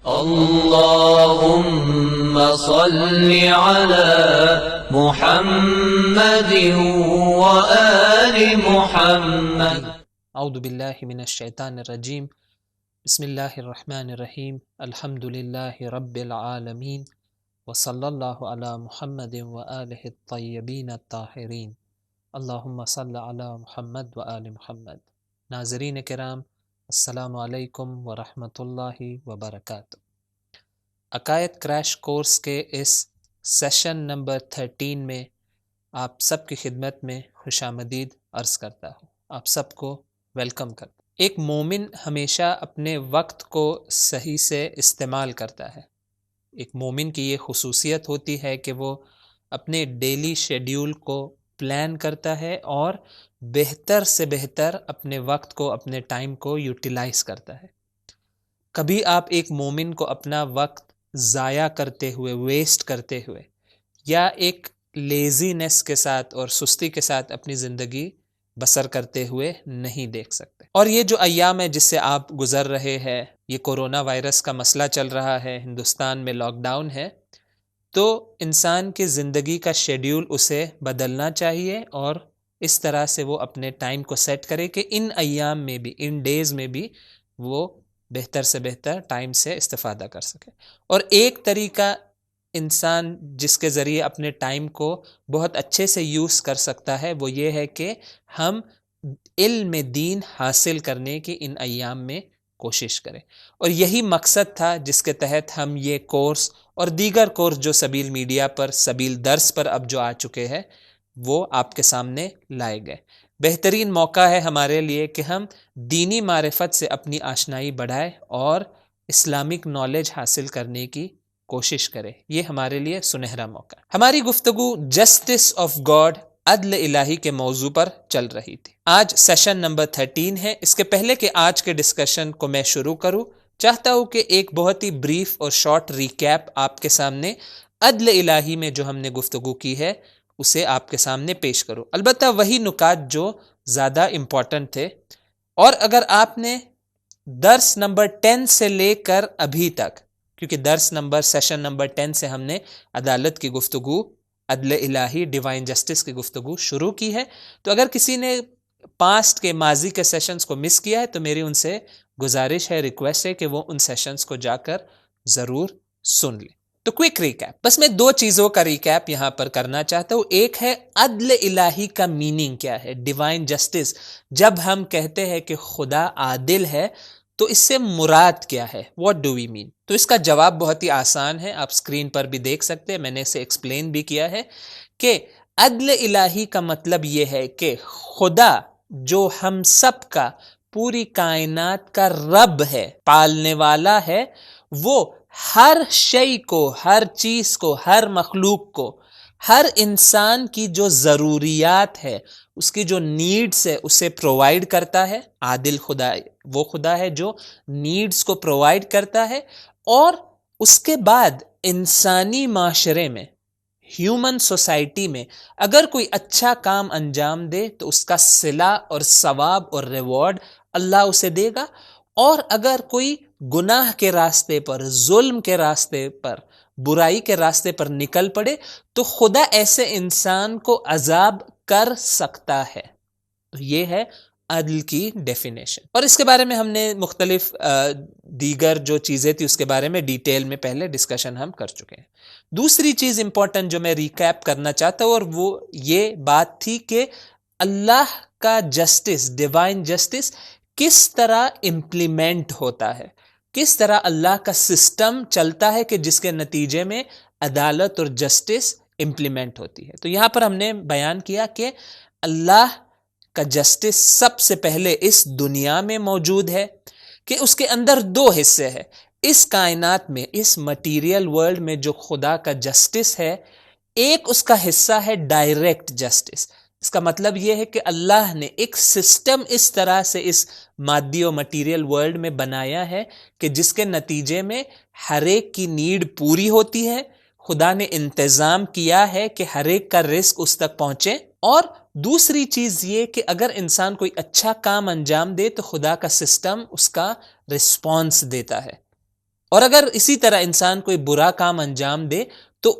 اللهم صل على محمد وآل محمد. اعوذ باللہ من الشیطان الرجیم. بسم اللہ الرحمن الرحیم. الحمد للہ رب العالمین وصلی اللہ علی محمد وآلہ الطیبین الطاہرین. اللہم صل علی محمد وآل محمد. ناظرین کرام، السلام علیکم ورحمۃ اللہ وبرکاتہ. عقائد کریش کورس کے اس سیشن نمبر 13 میں آپ سب کی خدمت میں خوش آمدید عرض کرتا ہوں. آپ سب کو ویلکم کرتا ہوں. ایک مومن ہمیشہ اپنے وقت کو صحیح سے استعمال کرتا ہے. ایک مومن کی یہ خصوصیت ہوتی ہے کہ وہ اپنے ڈیلی شیڈیول کو پلان کرتا ہے اور بہتر سے بہتر اپنے وقت کو، اپنے ٹائم کو یوٹیلائز کرتا ہے. کبھی آپ ایک مومن کو اپنا وقت ضائع کرتے ہوئے، ویسٹ کرتے ہوئے، یا ایک لیزینس کے ساتھ اور سستی کے ساتھ اپنی زندگی بسر کرتے ہوئے نہیں دیکھ سکتے. اور یہ جو ایام ہے جس سے آپ گزر رہے ہیں، یہ کورونا وائرس کا مسئلہ چل رہا ہے، ہندوستان میں لاک ڈاؤن ہے، تو انسان کی زندگی کا شیڈیول اسے بدلنا چاہیے اور اس طرح سے وہ اپنے ٹائم کو سیٹ کرے کہ ان ایام میں بھی، ان ڈیز میں بھی وہ بہتر سے بہتر ٹائم سے استفادہ کر سکے. اور ایک طریقہ انسان جس کے ذریعے اپنے ٹائم کو بہت اچھے سے یوز کر سکتا ہے وہ یہ ہے کہ ہم علم دین حاصل کرنے کی ان ایام میں کوشش کریں. اور یہی مقصد تھا جس کے تحت ہم یہ کورس اور دیگر کورس جو سبیل میڈیا پر، سبیل درس پر اب جو آ چکے ہیں، وہ آپ کے سامنے لائے گئے. بہترین موقع ہے ہمارے لیے کہ ہم دینی معرفت سے اپنی آشنائی بڑھائیں اور اسلامک نالج حاصل کرنے کی کوشش کریں. یہ ہمارے لیے سنہرا موقع ہے. ہماری گفتگو جسٹس آف گاڈ، عدل الہی کے موضوع پر چل رہی تھی. آج سیشن نمبر 13 ہے. اس کے پہلے کہ آج کے ڈسکشن کو میں شروع کروں، چاہتا ہوں کہ ایک بہت ہی بریف اور شارٹ ریکیپ آپ کے سامنے عدل الہی میں جو ہم نے گفتگو کی ہے اسے آپ کے سامنے پیش کروں. البتہ وہی نکات جو زیادہ امپورٹنٹ تھے. اور اگر آپ نے درس نمبر 10 سے لے کر ابھی تک، کیونکہ درس نمبر، سیشن نمبر 10 سے ہم نے عدالت کی گفتگو، عدل الہی، ڈیوائن جسٹس کی گفتگو شروع کی ہے، تو اگر کسی نے پاسٹ کے، ماضی کے سیشنز کو مس کیا ہے تو میری ان سے گزارش ہے، ریکویسٹ ہے کہ وہ ان سیشنز کو جا کر ضرور سن لیں. تو کوئک ریکیپ، بس میں دو چیزوں کا ریکیپ یہاں پر کرنا چاہتا ہوں. ایک ہے عدل الہی کا میننگ کیا ہے، ڈیوائن جسٹس. جب ہم کہتے ہیں کہ خدا عادل ہے تو اس سے مراد کیا ہے، واٹ ڈو وی مین؟ تو اس کا جواب بہت ہی آسان ہے، آپ اسکرین پر بھی دیکھ سکتے ہیں، میں نے اسے ایکسپلین بھی کیا ہے کہ عدل الہی کا مطلب یہ ہے کہ خدا جو ہم سب کا، پوری کائنات کا رب ہے، پالنے والا ہے، وہ ہر شے کو، ہر چیز کو، ہر مخلوق کو، ہر انسان کی جو ضروریات ہے، اس کی جو نیڈز ہے، اسے پرووائڈ کرتا ہے. عادل خدا وہ خدا ہے جو نیڈز کو پرووائڈ کرتا ہے. اور اس کے بعد انسانی معاشرے میں، ہیومن سوسائٹی میں اگر کوئی اچھا کام انجام دے تو اس کا صلہ اور ثواب اور ریوارڈ اللہ اسے دے گا. اور اگر کوئی گناہ کے راستے پر، ظلم کے راستے پر، برائی کے راستے پر نکل پڑے تو خدا ایسے انسان کو عذاب کر سکتا ہے. تو یہ ہے عدل کی ڈیفینیشن. اور اس کے بارے میں ہم نے مختلف دیگر جو چیزیں تھی اس کے بارے میں ڈیٹیل میں پہلے ڈسکشن ہم کر چکے ہیں. دوسری چیز امپورٹنٹ جو میں ریکیپ کرنا چاہتا ہوں، اور وہ یہ بات تھی کہ اللہ کا جسٹس، ڈیوائن جسٹس کس طرح امپلیمنٹ ہوتا ہے، کس طرح اللہ کا سسٹم چلتا ہے کہ جس کے نتیجے میں عدالت اور جسٹس امپلیمنٹ ہوتی ہے. تو یہاں پر ہم نے بیان کیا کہ اللہ کا جسٹس سب سے پہلے اس دنیا میں موجود ہے، کہ اس کے اندر دو حصے ہیں. اس کائنات میں، اس مٹیریل ورلڈ میں جو خدا کا جسٹس ہے، ایک اس کا حصہ ہے ڈائریکٹ جسٹس. اس کا مطلب یہ ہے کہ اللہ نے ایک سسٹم اس طرح سے اس مادی و مٹیریل ورلڈ میں بنایا ہے کہ جس کے نتیجے میں ہر ایک کی نیڈ پوری ہوتی ہے. خدا نے انتظام کیا ہے کہ ہر ایک کا رزق اس تک پہنچے. اور دوسری چیز یہ کہ اگر انسان کوئی اچھا کام انجام دے تو خدا کا سسٹم اس کا رسپانس دیتا ہے. اور اگر اسی طرح انسان کوئی برا کام انجام دے تو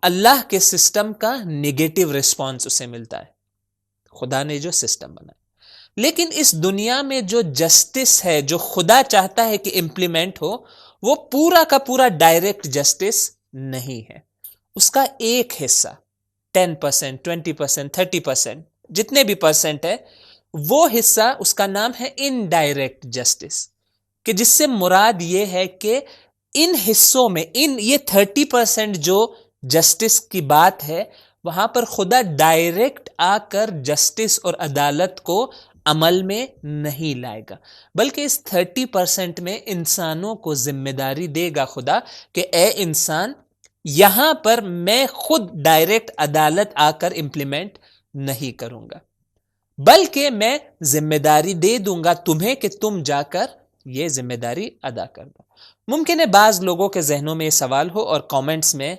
اللہ کے سسٹم کا نگیٹو رسپانس اسے ملتا ہے، خدا نے جو سسٹم بنایا۔ لیکن اس دنیا میں جو جسٹس ہے، جو خدا چاہتا ہے کہ امپلیمنٹ ہو، وہ پورا کا پورا ڈائریکٹ جسٹس نہیں ہے۔ اس کا ایک حصہ 10%، 20%، 30%، جتنے بھی پرسنٹ ہے، وہ حصہ اس کا نام ہے انڈائریکٹ جسٹس، کہ جس سے مراد یہ ہے کہ ان حصوں میں یہ 30% جو جسٹس کی بات ہے، وہاں پر خدا ڈائریکٹ آ کر جسٹس اور عدالت کو عمل میں نہیں لائے گا، بلکہ اس 30% میں انسانوں کو ذمہ داری دے گا خدا کہ اے انسان، یہاں پر میں خود ڈائریکٹ عدالت آ کر امپلیمنٹ نہیں کروں گا، بلکہ میں ذمہ داری دے دوں گا تمہیں کہ تم جا کر یہ ذمہ داری ادا کر دو۔ ممکن ہے بعض لوگوں کے ذہنوں میں یہ سوال ہو، اور کامنٹس میں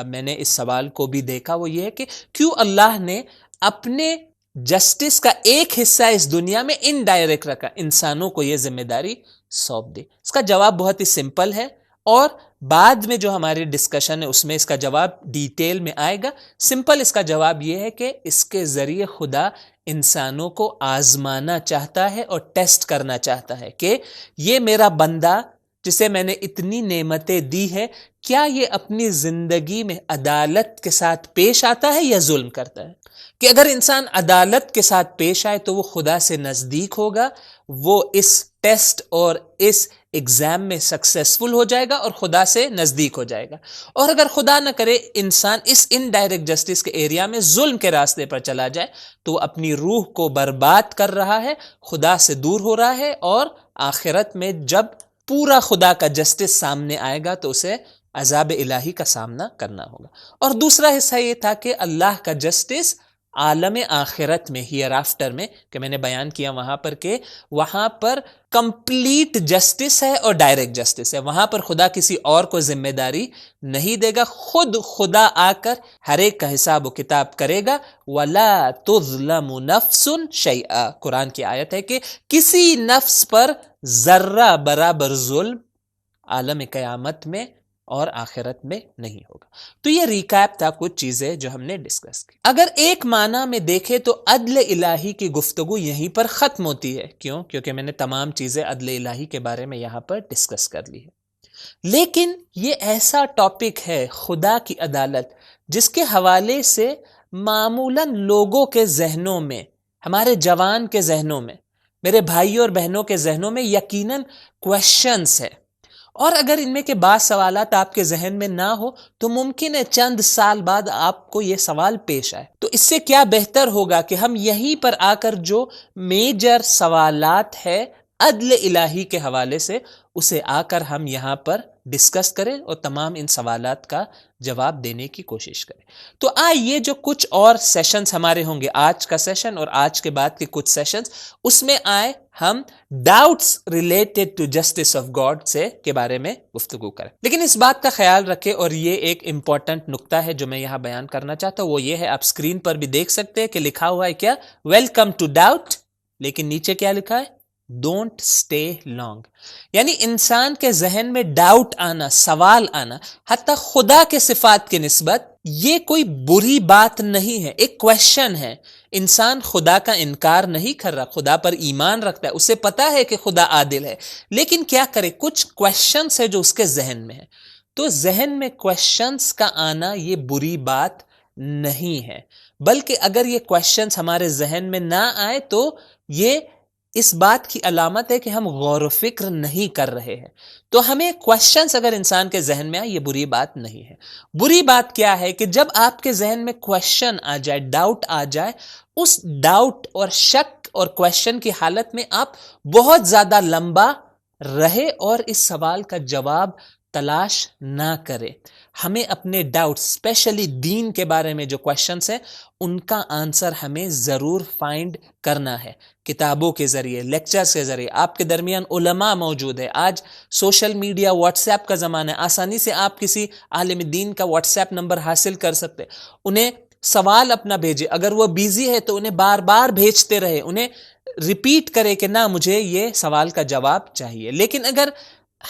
میں نے اس سوال کو بھی دیکھا، وہ یہ ہے کہ کیوں اللہ نے اپنے جسٹس کا ایک حصہ اس دنیا میں انڈائریکٹ رکھا، انسانوں کو یہ ذمہ داری سونپ دی؟ اس کا جواب بہت ہی سمپل ہے، اور بعد میں جو ہماری ڈسکشن ہے اس میں اس کا جواب ڈیٹیل میں آئے گا۔ سمپل اس کا جواب یہ ہے کہ اس کے ذریعے خدا انسانوں کو آزمانا چاہتا ہے اور ٹیسٹ کرنا چاہتا ہے کہ یہ میرا بندہ جسے میں نے اتنی نعمتیں دی ہے، کیا یہ اپنی زندگی میں عدالت کے ساتھ پیش آتا ہے یا ظلم کرتا ہے؟ کہ اگر انسان عدالت کے ساتھ پیش آئے تو وہ خدا سے نزدیک ہوگا، وہ اس ٹیسٹ اور اس ایگزام میں سکسیسفل ہو جائے گا اور خدا سے نزدیک ہو جائے گا۔ اور اگر خدا نہ کرے انسان اس انڈائریکٹ جسٹس کے ایریا میں ظلم کے راستے پر چلا جائے تو وہ اپنی روح کو برباد کر رہا ہے، خدا سے دور ہو رہا ہے، اور آخرت میں جب پورا خدا کا جسٹس سامنے آئے گا تو اسے عذاب الہی کا سامنا کرنا ہوگا۔ اور دوسرا حصہ یہ تھا کہ اللہ کا جسٹس عالم آخرت میں، ہیئر آفٹر میں، کہ میں نے بیان کیا وہاں پر کہ وہاں پر کمپلیٹ جسٹس ہے اور ڈائریکٹ جسٹس ہے، وہاں پر خدا کسی اور کو ذمہ داری نہیں دے گا، خود خدا آ کر ہر ایک کا حساب و کتاب کرے گا۔ وَلَا تُظْلَمُ نَفْسٌ شَيْئًا، قرآن کی آیت ہے کہ کسی نفس پر ذرہ برابر ظلم عالم قیامت میں اور آخرت میں نہیں ہوگا۔ تو یہ ریکیپ تھا کچھ چیزیں جو ہم نے ڈسکس کی۔ اگر ایک معنی میں دیکھیں تو عدل الہی کی گفتگو یہیں پر ختم ہوتی ہے۔ کیوں؟ کیونکہ میں نے تمام چیزیں عدل الہی کے بارے میں یہاں پر ڈسکس کر لی ہے۔ لیکن یہ ایسا ٹاپک ہے خدا کی عدالت جس کے حوالے سے معمولاً لوگوں کے ذہنوں میں، ہمارے جوان کے ذہنوں میں، میرے بھائیوں اور بہنوں کے ذہنوں میں یقیناً کویشچنز ہے، اور اگر ان میں کے بعض سوالات آپ کے ذہن میں نہ ہو تو ممکن ہے چند سال بعد آپ کو یہ سوال پیش آئے۔ تو اس سے کیا بہتر ہوگا کہ ہم یہیں پر آ کر جو میجر سوالات ہے عدل الہی کے حوالے سے، اسے آ کر ہم یہاں پر ڈسکس کریں اور تمام ان سوالات کا جواب دینے کی کوشش کریں۔ تو یہ جو کچھ اور سیشنز ہمارے ہوں گے، آج کا سیشن اور آج کے بعد کے کچھ سیشنز، اس میں ہم doubts related to justice of God کے بارے میں گفتگو کریں۔ لیکن اس بات کا خیال رکھیں، اور یہ ایک امپورٹنٹ نقطہ ہے جو میں یہاں بیان کرنا چاہتا ہوں، وہ یہ ہے، آپ اسکرین پر بھی دیکھ سکتے ہیں کہ لکھا ہوا ہے کیا؟ ویلکم ٹو ڈاؤٹ، لیکن نیچے کیا لکھا ہے؟ Don't stay long. یعنی انسان کے ذہن میں ڈاؤٹ آنا، سوال آنا، حتیٰ خدا کے صفات کی نسبت، یہ کوئی بری بات نہیں ہے، ایک کویشچن ہے۔ انسان خدا کا انکار نہیں کر رہا، خدا پر ایمان رکھتا ہے، اسے پتا ہے کہ خدا عادل ہے، لیکن کیا کرے، کچھ کویشچنز ہے جو اس کے ذہن میں ہے۔ تو ذہن میں کویشچنز کا آنا یہ بری بات نہیں ہے، بلکہ اگر یہ کویشچنز ہمارے ذہن میں نہ آئے تو یہ اس بات کی علامت ہے کہ ہم غور و فکر نہیں کر رہے ہیں۔ تو ہمیں کویشچنز اگر انسان کے ذہن میں آئے، یہ بری بات نہیں ہے۔ بری بات کیا ہے کہ جب آپ کے ذہن میں کویشچن آ جائے، ڈاؤٹ آ جائے، اس ڈاؤٹ اور شک اور کویشچن کی حالت میں آپ بہت زیادہ لمبا رہے اور اس سوال کا جواب تلاش نہ کرے۔ ہمیں اپنے ڈاؤٹ، اسپیشلی دین کے بارے میں جو کویشچنس ہیں، ان کا آنسر ہمیں ضرور فائنڈ کرنا ہے، کتابوں کے ذریعے، لیکچرز کے ذریعے۔ آپ کے درمیان علماء موجود ہے، آج سوشل میڈیا، واٹس ایپ کا زمانہ ہے، آسانی سے آپ کسی عالم دین کا واٹس ایپ نمبر حاصل کر سکتے، انہیں سوال اپنا بھیجے، اگر وہ بیزی ہے تو انہیں بار بار بھیجتے رہے، انہیں ریپیٹ کرے کہ نہ، مجھے یہ سوال کا جواب چاہیے۔ لیکن اگر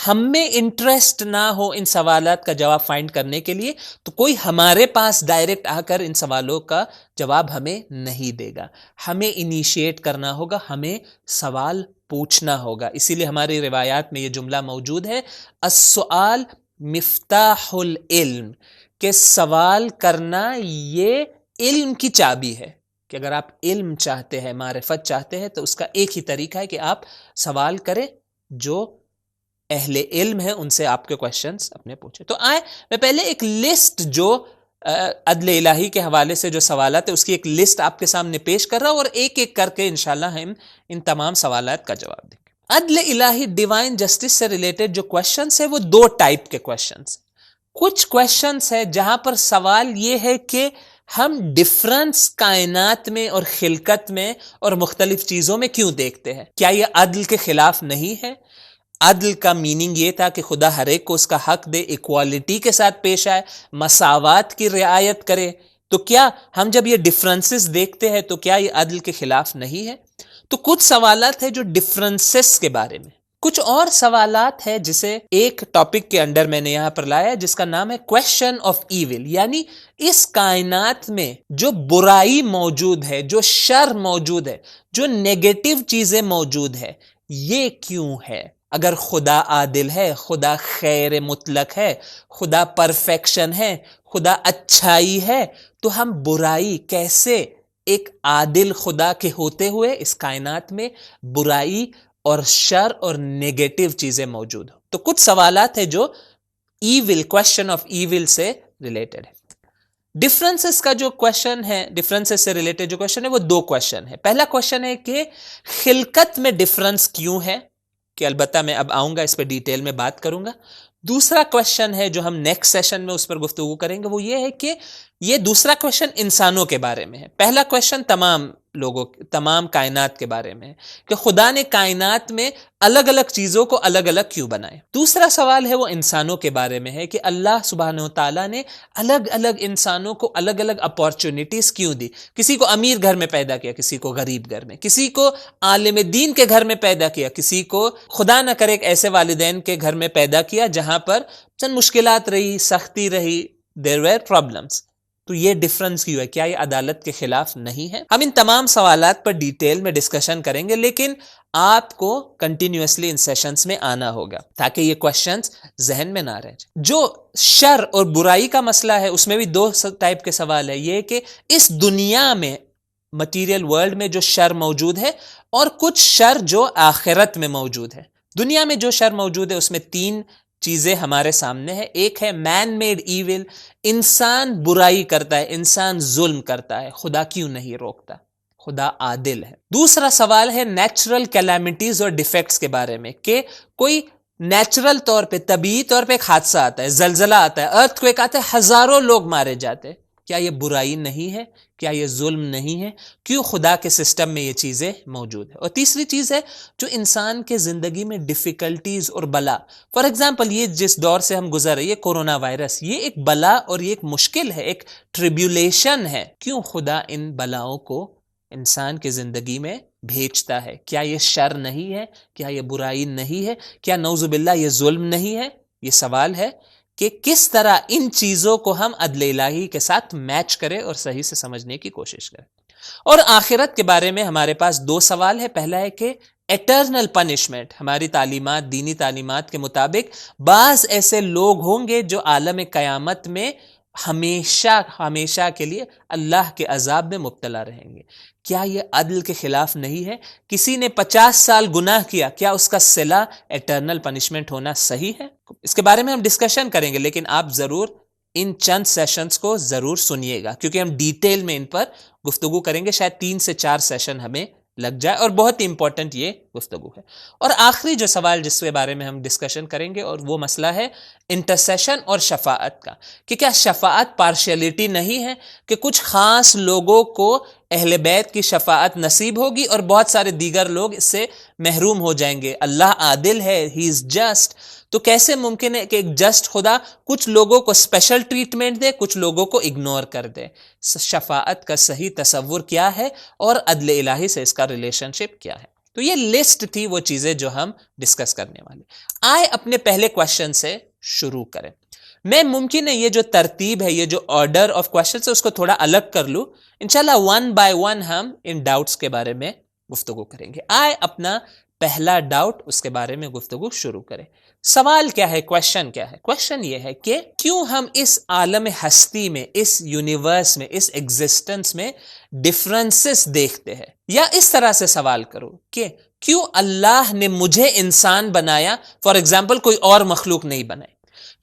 ہم میں انٹرسٹ نہ ہو ان سوالات کا جواب فائنڈ کرنے کے لیے، تو کوئی ہمارے پاس ڈائریکٹ آ کر ان سوالوں کا جواب ہمیں نہیں دے گا. ہمیں انیشیٹ کرنا ہوگا، ہمیں سوال پوچھنا ہوگا. اسی لیے ہماری روایات میں یہ جملہ موجود ہے، السؤال مفتاح العلم، کہ سوال کرنا یہ علم کی چابی ہے. کہ اگر آپ علم چاہتے ہیں، معرفت چاہتے ہیں، تو اس کا ایک ہی طریقہ ہے کہ آپ سوال کریں، جو اہل علم ہے ان سے آپ کے کویشچنز اپنے پوچھیں. تو آئے میں پہلے ایک لسٹ جو عدل الہی کے حوالے سے جو سوالات ہے اس کی ایک لسٹ آپ کے سامنے پیش کر رہا ہوں، اور ایک ایک کر کے انشاءاللہ ہم ان تمام سوالات کا جواب دیں گے. عدل الہی ڈیوائن جسٹس سے ریلیٹڈ جو کویشچنز ہیں وہ دو ٹائپ کے کویشچنز. کچھ کویشچنز ہیں جہاں پر سوال یہ ہے کہ ہم ڈفرنس کائنات میں اور خلقت میں اور مختلف چیزوں میں کیوں دیکھتے ہیں؟ کیا یہ عدل کے خلاف نہیں ہے؟ عدل کا میننگ یہ تھا کہ خدا ہر ایک کو اس کا حق دے، ایکوالٹی کے ساتھ پیش آئے، مساوات کی رعایت کرے. تو کیا ہم جب یہ ڈفرنسز دیکھتے ہیں تو کیا یہ عدل کے خلاف نہیں ہے؟ تو کچھ سوالات ہیں جو ڈفرنسز کے بارے میں. کچھ اور سوالات ہیں جسے ایک ٹاپک کے انڈر میں نے یہاں پر لایا جس کا نام ہے کویشچن آف ایول، یعنی اس کائنات میں جو برائی موجود ہے، جو شر موجود ہے، جو نیگیٹو چیزیں موجود ہے، یہ کیوں ہے؟ اگر خدا عادل ہے، خدا خیر مطلق ہے، خدا پرفیکشن ہے، خدا اچھائی ہے، تو ہم برائی کیسے ایک عادل خدا کے ہوتے ہوئے اس کائنات میں برائی اور شر اور نیگیٹو چیزیں موجود ہوں؟ تو کچھ سوالات ہیں جو ایول، کویشچن آف ایول سے ریلیٹڈ ہے. ڈفرنسز کا جو کویشچن ہے، ڈفرنسز سے ریلیٹڈ جو کویشچن ہے وہ دو کویشچن ہے. پہلا کویشچن ہے کہ خلقت میں ڈفرنس کیوں ہے، کہ البتہ میں اب آؤں گا اس پہ ڈیٹیل میں بات کروں گا. دوسرا کویشچن ہے جو ہم نیکسٹ سیشن میں اس پر گفتگو کریں گے، وہ یہ ہے کہ یہ دوسرا کویشچن انسانوں کے بارے میں ہے. پہلا کویشچن تمام کائنات کے بارے میں ہے کہ خدا نے کائنات میں الگ الگ چیزوں کو الگ الگ کیوں بنائے. دوسرا سوال ہے وہ انسانوں کے بارے میں ہے کہ اللہ سبحانہ وتعالیٰ نے الگ الگ انسانوں کو الگ الگ اپارچونٹیز کیوں دی. کسی کو امیر گھر میں پیدا کیا، کسی کو غریب گھر میں، کسی کو عالم دین کے گھر میں پیدا کیا، کسی کو خدا نہ کرے ایک ایسے والدین کے گھر میں پیدا کیا جہاں پر چند مشکلات رہی، سختی رہی، there were problems. تو یہ ڈفرنس کیوں ہے؟ کیا یہ عدالت کے خلاف نہیں ہے؟ ہم ان تمام سوالات پر ڈیٹیل میں ڈسکشن کریں گے، لیکن آپ کو کنٹینیوسلی ان سیشنز میں آنا ہوگا تاکہ یہ کویشچنز ذہن میں نہ رہ جائیں. جو شر اور برائی کا مسئلہ ہے اس میں بھی دو ٹائپ کے سوال ہے. یہ کہ اس دنیا میں مٹیریل ورلڈ میں جو شر موجود ہے اور کچھ شر جو آخرت میں موجود ہے. دنیا میں جو شر موجود ہے اس میں تین چیزیں ہمارے سامنے ہیں. ایک ہے مین میڈ ایول، انسان برائی کرتا ہے، انسان ظلم کرتا ہے، خدا کیوں نہیں روکتا؟ خدا عادل ہے. دوسرا سوال ہے نیچرل کیلیمٹیز اور ڈیفیکٹس کے بارے میں، کہ کوئی نیچرل طور پہ، طبیعی طور پہ ایک حادثہ آتا ہے، زلزلہ آتا ہے، ارتھ کویک آتا ہے، ہزاروں لوگ مارے جاتے ہیں. کیا یہ برائی نہیں ہے؟ کیا یہ ظلم نہیں ہے؟ کیوں خدا کے سسٹم میں یہ چیزیں موجود ہیں؟ اور تیسری چیز ہے جو انسان کے زندگی میں ڈیفیکلٹیز اور بلا، فار ایگزامپل یہ جس دور سے ہم گزر رہے ہیں، یہ کورونا وائرس، یہ ایک بلا اور یہ ایک مشکل ہے، ایک ٹریبیولیشن ہے. کیوں خدا ان بلاؤں کو انسان کی زندگی میں بھیجتا ہے؟ کیا یہ شر نہیں ہے؟ کیا یہ برائی نہیں ہے؟ کیا نعوذ باللہ یہ ظلم نہیں ہے؟ یہ سوال ہے کہ کس طرح ان چیزوں کو ہم عدل الہی کے ساتھ میچ کریں اور صحیح سے سمجھنے کی کوشش کریں. اور آخرت کے بارے میں ہمارے پاس دو سوال ہے. پہلا ہے کہ ایٹرنل پنشمنٹ، ہماری تعلیمات، دینی تعلیمات کے مطابق بعض ایسے لوگ ہوں گے جو عالم قیامت میں ہمیشہ کے لیے اللہ کے عذاب میں مبتلا رہیں گے. کیا یہ عدل کے خلاف نہیں ہے؟ کسی نے 50 سال گناہ کیا، کیا اس کا صلہ ایٹرنل پنشمنٹ ہونا صحیح ہے؟ اس کے بارے میں ہم ڈسکشن کریں گے، لیکن آپ ضرور ان چند سیشنز کو ضرور سنیے گا کیونکہ ہم ڈیٹیل میں ان پر گفتگو کریں گے. شاید 3 سے 4 سیشن ہمیں لگ جائے، اور بہت ہی امپورٹنٹ یہ گفتگو ہے. اور آخری جو سوال جس کے بارے میں ہم ڈسکشن کریں گے اور وہ مسئلہ ہے انٹرسیشن اور شفاعت کا، کہ کیا شفاعت پارشیلٹی نہیں ہے، کہ کچھ خاص لوگوں کو اہل بیت کی شفاعت نصیب ہوگی اور بہت سارے دیگر لوگ اس سے محروم ہو جائیں گے؟ اللہ عادل ہے، ہی از جسٹ. تو کیسے ممکن ہے کہ ایک جسٹ خدا کچھ لوگوں کو اسپیشل ٹریٹمنٹ دے، کچھ لوگوں کو اگنور کر دے؟ شفاعت کا صحیح تصور کیا ہے اور عدل الہی سے اس کا ریلیشن شپ کیا ہے؟ تو یہ لسٹ تھی وہ چیزیں جو ہم ڈسکس کرنے والے. آئے اپنے پہلے کوشچن سے شروع کریں. میں ممکن ہے یہ جو ترتیب ہے، یہ جو آرڈر آف کوشچنز ہے، اس کو تھوڑا الگ کر لوں. انشاءاللہ ون بائی ون ہم ان ڈاؤٹس کے بارے میں گفتگو کریں گے. آئے اپنا پہلا ڈاؤٹ، اس کے بارے میں گفتگو شروع کریں. سوال کیا ہے؟ کوشچن کیا ہے؟ کوشچن یہ ہے کہ کیوں ہم اس عالم ہستی میں، اس یونیورس میں، اس ایگزسٹنس میں ڈفرنسز دیکھتے ہیں؟ یا اس طرح سے سوال کرو کہ کیوں اللہ نے مجھے انسان بنایا، فار ایگزامپل کوئی اور مخلوق نہیں بنائی؟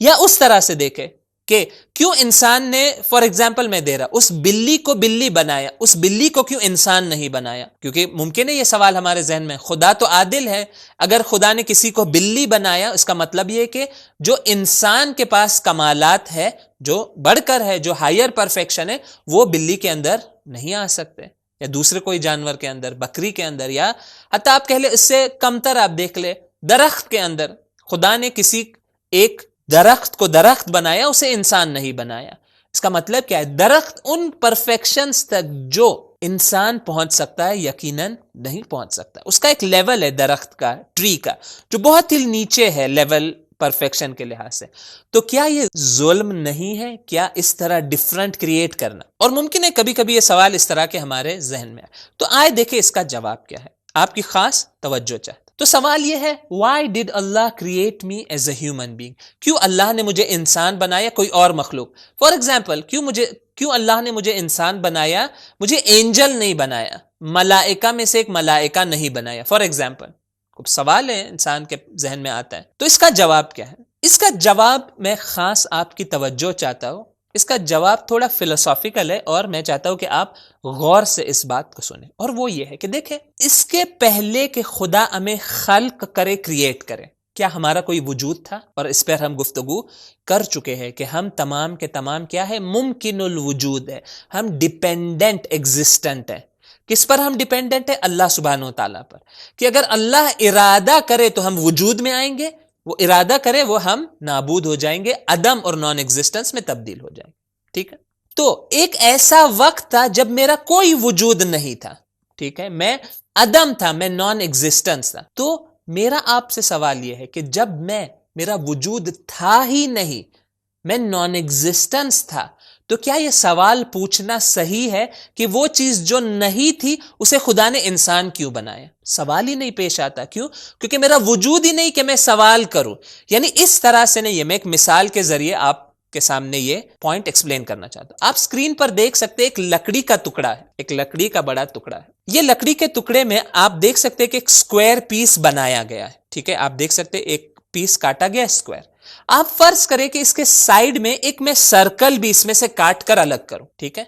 یا اس طرح سے دیکھے کہ کیوں انسان نے، فار ایگزامپل میں دے رہا، اس بلی کو بلی بنایا، اس بلی کو کیوں انسان نہیں بنایا؟ کیونکہ ممکن ہے یہ سوال ہمارے ذہن میں، خدا تو عادل ہے، اگر خدا نے کسی کو بلی بنایا، اس کا مطلب یہ کہ جو انسان کے پاس کمالات ہے، جو بڑھ کر ہے، جو ہائر پرفیکشن ہے، وہ بلی کے اندر نہیں آ سکتے، یا دوسرے کوئی جانور کے اندر، بکری کے اندر، یا حتی آپ کہہ لیں اس سے کمتر آپ دیکھ لیں درخت کے اندر. خدا نے کسی ایک درخت کو درخت بنایا، اسے انسان نہیں بنایا. اس کا مطلب کیا ہے؟ درخت ان پرفیکشنز تک جو انسان پہنچ سکتا ہے یقیناً نہیں پہنچ سکتا. اس کا ایک لیول ہے درخت کا، ٹری کا، جو بہت ہی نیچے ہے لیول پرفیکشن کے لحاظ سے. تو کیا یہ ظلم نہیں ہے؟ کیا اس طرح ڈفرنٹ کریٹ کرنا؟ اور ممکن ہے کبھی کبھی یہ سوال اس طرح کے ہمارے ذہن میں آئے. تو آئے دیکھیں اس کا جواب کیا ہے، آپ کی خاص توجہ چاہتا. تو سوال یہ ہے، why did Allah create me as a human being؟ کیوں اللہ نے مجھے انسان بنایا، کوئی اور مخلوق؟ فار ایگزامپل کیوں اللہ نے مجھے انسان بنایا، مجھے اینجل نہیں بنایا، ملائکہ میں سے ایک ملائکہ نہیں بنایا؟ فار ایگزامپل سوال ہے انسان کے ذہن میں آتا ہے. تو اس کا جواب کیا ہے؟ اس کا جواب میں خاص آپ کی توجہ چاہتا ہوں. اس کا جواب تھوڑا فلسافیکل ہے، اور میں چاہتا ہوں کہ آپ غور سے اس بات کو سنیں. اور وہ یہ ہے کہ دیکھیں، اس کے پہلے کہ خدا ہمیں خلق کرے، کریٹ کرے، کیا ہمارا کوئی وجود تھا؟ اور اس پر ہم گفتگو کر چکے ہیں کہ ہم تمام کے تمام کیا ہے؟ ممکن الوجود ہے. ہم ڈیپینڈنٹ ایگزسٹنٹ ہیں. کس پر ہم ڈیپینڈنٹ ہے؟ اللہ سبحانہ و تعالیٰ پر. کہ اگر اللہ ارادہ کرے تو ہم وجود میں آئیں گے، وہ ارادہ کرے وہ ہم نابود ہو جائیں گے، عدم اور نان ایگزسٹنس میں تبدیل ہو جائیں گے. ٹھیک ہے؟ تو ایک ایسا وقت تھا جب میرا کوئی وجود نہیں تھا. ٹھیک ہے؟ میں عدم تھا، میں نان ایگزسٹنس تھا. تو میرا آپ سے سوال یہ ہے کہ جب میرا وجود تھا ہی نہیں، میں نان ایگزسٹنس تھا، تو کیا یہ سوال پوچھنا صحیح ہے کہ وہ چیز جو نہیں تھی اسے خدا نے انسان کیوں بنایا؟ سوال ہی نہیں پیش آتا. کیوں؟ کیونکہ میرا وجود ہی نہیں کہ میں سوال کروں. یعنی اس طرح سے نہیں. یہ میں ایک مثال کے ذریعے آپ کے سامنے یہ پوائنٹ ایکسپلین کرنا چاہتا ہوں. آپ سکرین پر دیکھ سکتے ایک لکڑی کا ٹکڑا ہے، ایک لکڑی کا بڑا ٹکڑا ہے. یہ لکڑی کے ٹکڑے میں آپ دیکھ سکتے کہ ایک سکوائر پیس بنایا گیا ہے. ٹھیک ہے؟ آپ دیکھ سکتے ایک پیس کاٹا گیا سکوائر. آپ فرض کریں کہ اس کے سائیڈ میں ایک میں سرکل بھی اس میں سے کاٹ کر الگ کروں. ٹھیک ہے؟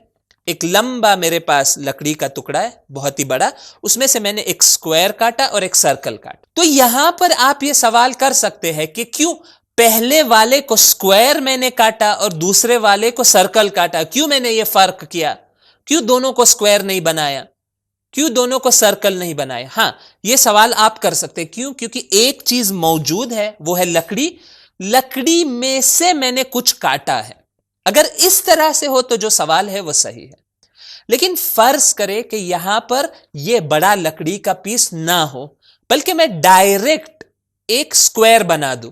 ایک لمبا میرے پاس لکڑی کا ٹکڑا ہے، بہت ہی بڑا، اس میں سے میں نے ایک سکوائر کاٹا اور ایک سرکل کاٹا. تو یہاں پر آپ یہ سوال کر سکتے ہیں کہ کیوں پہلے والے کو سکوائر میں نے کاٹا اور دوسرے والے کو سرکل کاٹا؟ کیوں میں نے یہ فرق کیا؟ کیوں دونوں کو سکوائر نہیں بنایا؟ کیوں دونوں کو سرکل نہیں بنایا؟ ہاں، یہ سوال آپ کر سکتے. کیوں؟ کیونکہ ایک چیز موجود ہے، وہ ہے لکڑی. لکڑی میں سے میں نے کچھ کاٹا ہے. اگر اس طرح سے ہو تو جو سوال ہے وہ صحیح ہے. لیکن فرض کرے کہ یہاں پر یہ بڑا لکڑی کا پیس نہ ہو، بلکہ میں ڈائریکٹ ایک سکوائر بنا دوں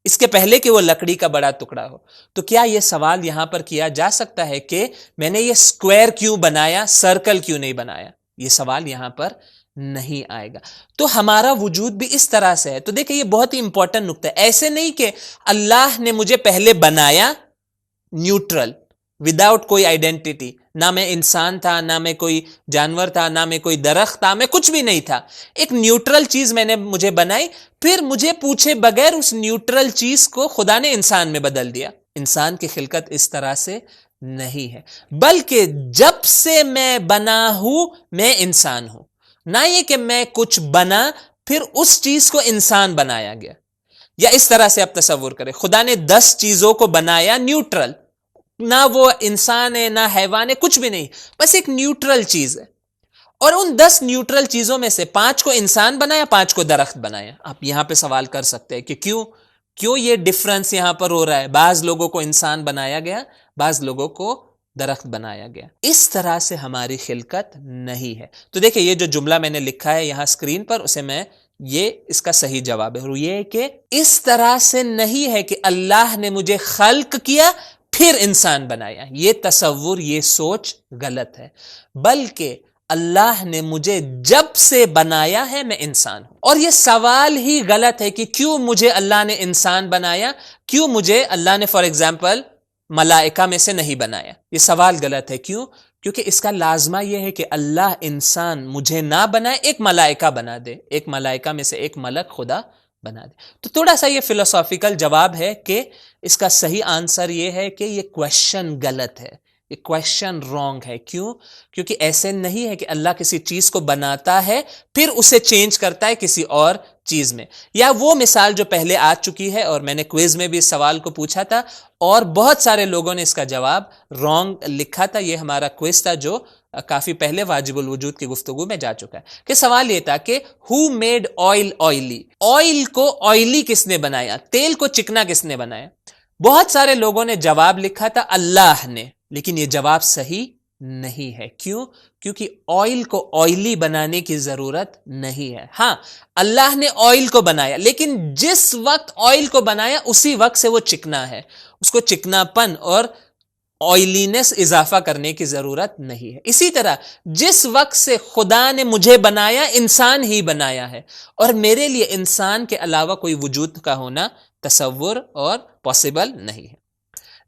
اس کے پہلے کہ وہ لکڑی کا بڑا ٹکڑا ہو. تو کیا یہ سوال یہاں پر کیا جا سکتا ہے کہ میں نے یہ سکوائر کیوں بنایا، سرکل کیوں نہیں بنایا؟ یہ سوال یہاں پر نہیں آئے گا. تو ہمارا وجود بھی اس طرح سے ہے. تو دیکھیں یہ بہت ہی امپورٹنٹ نکتہ ہے. ایسے نہیں کہ اللہ نے مجھے پہلے بنایا نیوٹرل، وداؤٹ کوئی آئیڈینٹی، نہ میں انسان تھا، نہ میں کوئی جانور تھا، نہ میں کوئی درخت تھا، میں کچھ بھی نہیں تھا. ایک نیوٹرل چیز مجھے بنائی، پھر مجھے پوچھے بغیر اس نیوٹرل چیز کو خدا نے انسان میں بدل دیا. انسان کی خلقت اس طرح سے نہیں ہے، بلکہ جب سے میں بنا ہوں میں انسان ہوں. نہ یہ کہ میں کچھ بنا پھر اس چیز کو انسان بنایا گیا. یا اس طرح سے آپ تصور کریں خدا نے 10 چیزوں کو بنایا نیوٹرل، نہ وہ انسان ہے نہ حیوان ہے، کچھ بھی نہیں، بس ایک نیوٹرل چیز ہے. اور ان 10 نیوٹرل چیزوں میں سے 5 کو انسان بنایا، 5 کو درخت بنایا. آپ یہاں پہ سوال کر سکتے ہیں کہ کیوں یہ ڈفرنس یہاں پر ہو رہا ہے؟ بعض لوگوں کو انسان بنایا گیا، بعض لوگوں کو درخت بنایا گیا. اس طرح سے ہماری خلقت نہیں ہے. تو دیکھیں یہ جو جملہ میں نے لکھا ہے یہاں اسکرین پر، اسے میں یہ اس کا صحیح جواب ہے، اور یہ ہے کہ اس طرح سے نہیں ہے کہ اللہ نے مجھے خلق کیا پھر انسان بنایا. یہ تصور، یہ سوچ غلط ہے، بلکہ اللہ نے مجھے جب سے بنایا ہے میں انسان ہوں. اور یہ سوال ہی غلط ہے کہ کیوں مجھے اللہ نے انسان بنایا، کیوں مجھے اللہ نے فار ایگزامپل ملائکہ میں سے نہیں بنایا. یہ سوال غلط ہے. کیوں؟ کیونکہ اس کا لازمہ یہ ہے کہ اللہ انسان مجھے نہ بنائے، ایک ملائکہ بنا دے، ایک ملائکہ میں سے ایک ملک خدا بنا دے. تو تھوڑا سا یہ فلسافیکل جواب ہے کہ اس کا صحیح آنسر یہ ہے کہ یہ کویشچن غلط ہے، یہ کویشچن رانگ ہے. کیوں؟ کیونکہ ایسے نہیں ہے کہ اللہ کسی چیز کو بناتا ہے پھر اسے چینج کرتا ہے کسی اور چیز میں. یا وہ مثال جو پہلے آ چکی ہے، اور میں نے کوئز میں بھی اس سوال کو پوچھا تھا اور بہت سارے لوگوں نے اس کا جواب رانگ لکھا تھا. یہ ہمارا کوئز تھا جو کافی پہلے واجب الوجود کی گفتگو میں جا چکا ہے. کہ سوال یہ تھا کہ who made oil oily, oil کو آئلی کس نے بنایا، تیل کو چکنا کس نے بنایا؟ بہت سارے لوگوں نے جواب لکھا تھا اللہ نے، لیکن یہ جواب صحیح نہیں ہے. کیوں؟ کیونکہ آئل کو آئلی بنانے کی ضرورت نہیں ہے. ہاں اللہ نے آئل کو بنایا، لیکن جس وقت آئل کو بنایا اسی وقت سے وہ چکنا ہے، اس کو چکنا پن اور آئلینس اضافہ کرنے کی ضرورت نہیں ہے. اسی طرح جس وقت سے خدا نے مجھے بنایا انسان ہی بنایا ہے، اور میرے لیے انسان کے علاوہ کوئی وجود کا ہونا تصور اور پاسبل نہیں ہے.